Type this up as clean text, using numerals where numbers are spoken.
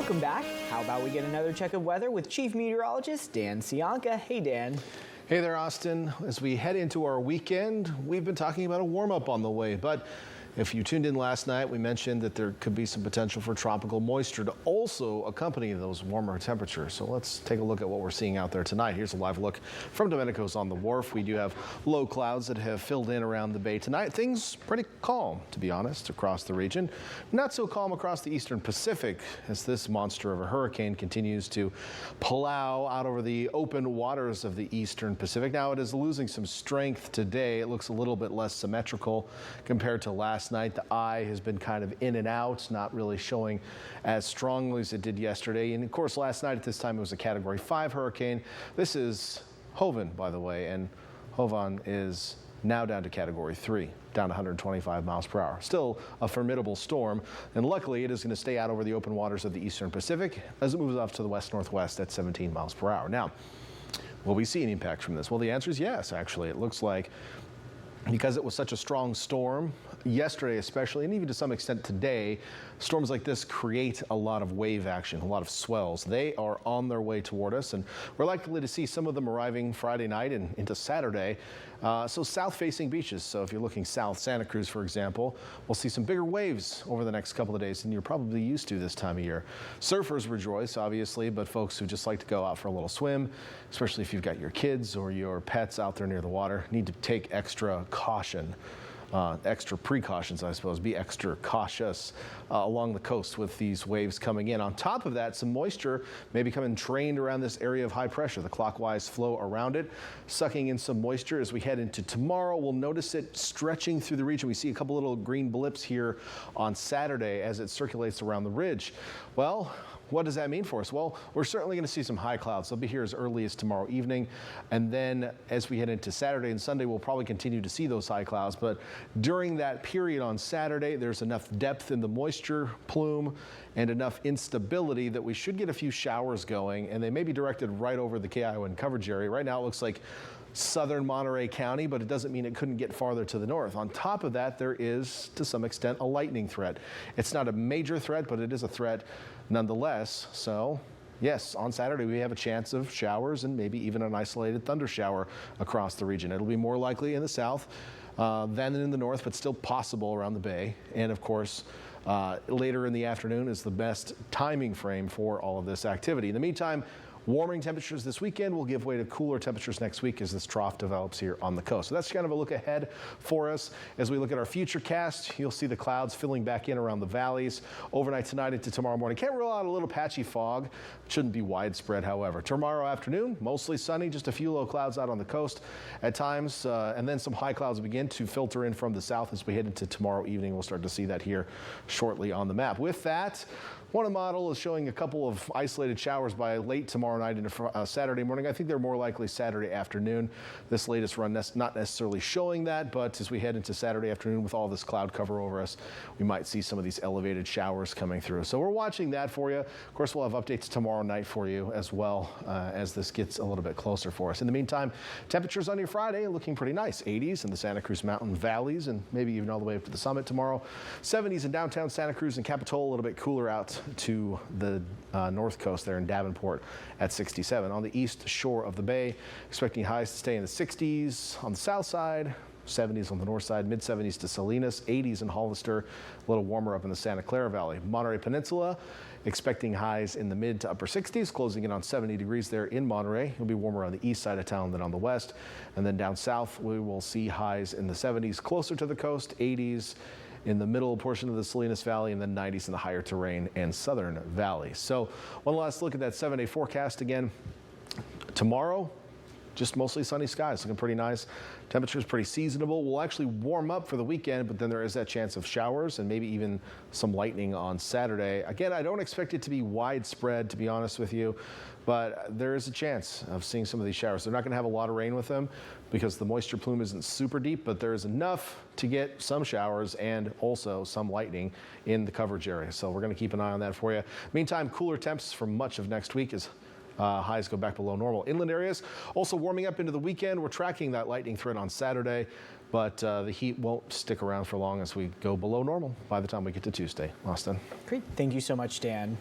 Welcome back. How about we get another check of weather with Chief Meteorologist Dan Cianca. Hey, Dan. Hey there, Austin. As we head into our weekend, we've been talking about a warm-up on the way, but if you tuned in last night, we mentioned that there could be some potential for tropical moisture to also accompany those warmer temperatures. So let's take a look at what we're seeing out there tonight. Here's a live look from Domenico's on the wharf. We do have low clouds that have filled in around the bay tonight. Things pretty calm, to be honest, across the region. Not so calm across the eastern Pacific as this monster of a hurricane continues to plow out over the open waters of the eastern Pacific. Now it is losing some strength today. It looks a little bit less symmetrical compared to last night. The eye has been kind of in and out, not really showing as strongly as it did yesterday. And of course, last night at this time, it was a Category 5 hurricane. This is Hovan, by the way, and Hovan is now down to Category 3, down to 125 miles per hour. Still a formidable storm, and luckily it is going to stay out over the open waters of the eastern Pacific as it moves off to the west-northwest at 17 miles per hour. Now, will we see any impact from this? Well, the answer is yes, actually. It looks like because it was such a strong storm yesterday especially, and even to some extent today, storms like this create a lot of wave action, a lot of swells. They are on their way toward us, and we're likely to see some of them arriving Friday night and into Saturday. So south-facing beaches. So if you're looking south, Santa Cruz, for example, we'll see some bigger waves over the next couple of days than you're probably used to this time of year. Surfers rejoice, obviously, but folks who just like to go out for a little swim, especially if you've got your kids or your pets out there near the water, need to take extra caution. Extra precautions, I suppose. Be extra cautious along the coast with these waves coming in. On top of that, some moisture may be coming trained around this area of high pressure. The clockwise flow around it, sucking in some moisture as we head into tomorrow. We'll notice it stretching through the region. We see a couple little green blips here on Saturday as it circulates around the ridge. Well, what does that mean for us? Well, we're certainly going to see some high clouds. They'll be here as early as tomorrow evening. And then as we head into Saturday and Sunday, we'll probably continue to see those high clouds. But during that period on Saturday, there's enough depth in the moisture plume and enough instability that we should get a few showers going. And they may be directed right over the Kiowa coverage area. Right now, it looks like southern Monterey County, but it doesn't mean it couldn't get farther to the north. On top of that, there is, to some extent, a lightning threat. It's not a major threat, but it is a threat nonetheless. So, yes, on Saturday we have a chance of showers and maybe even an isolated thunder shower across the region. It'll be more likely in the south than in the north, but still possible around the bay. And of course, later in the afternoon is the best timing frame for all of this activity. In the meantime, warming temperatures this weekend will give way to cooler temperatures next week as this trough develops here on the coast. So that's kind of a look ahead for us. As we look at our future cast, you'll see the clouds filling back in around the valleys overnight tonight into tomorrow morning. Can't rule out a little patchy fog. Shouldn't be widespread, however. Tomorrow afternoon, mostly sunny, just a few low clouds out on the coast at times, and then some high clouds begin to filter in from the south as we head into tomorrow evening. We'll start to see that here shortly on the map. With that, one model is showing a couple of isolated showers by late tomorrow night into Saturday morning. I think they're more likely Saturday afternoon. This latest run not necessarily showing that, but as we head into Saturday afternoon with all this cloud cover over us, we might see some of these elevated showers coming through. So we're watching that for you. Of course, we'll have updates tomorrow night for you as well as this gets a little bit closer for us. In the meantime, temperatures on your Friday looking pretty nice. 80s in the Santa Cruz Mountain valleys and maybe even all the way up to the summit tomorrow. 70s in downtown Santa Cruz and Capitola, a little bit cooler out to the north coast there in Davenport at 67. On the east shore of the bay, expecting highs to stay in the 60s on the south side, 70s on the north side, mid-70s to Salinas, 80s in Hollister, a little warmer up in the Santa Clara Valley. Monterey Peninsula, expecting highs in the mid to upper 60s, closing in on 70 degrees there in Monterey. It'll be warmer on the east side of town than on the west. And then down south, we will see highs in the 70s closer to the coast, 80s in the middle portion of the Salinas Valley, and then 90s in the higher terrain and southern valley. So one last look at that 7-day forecast again. Tomorrow, just mostly sunny skies, looking pretty nice. Temperatures pretty seasonable. We'll actually warm up for the weekend, but then there is that chance of showers and maybe even some lightning on Saturday. Again, I don't expect it to be widespread, to be honest with you, but there is a chance of seeing some of these showers. They're not going to have a lot of rain with them because the moisture plume isn't super deep, but there is enough to get some showers and also some lightning in the coverage area. So we're going to keep an eye on that for you. Meantime, cooler temps for much of next week as highs go back below normal. Inland areas also warming up into the weekend. We're tracking that lightning threat on Saturday, but the heat won't stick around for long as we go below normal by the time we get to Tuesday. Austin. Great. Thank you so much, Dan.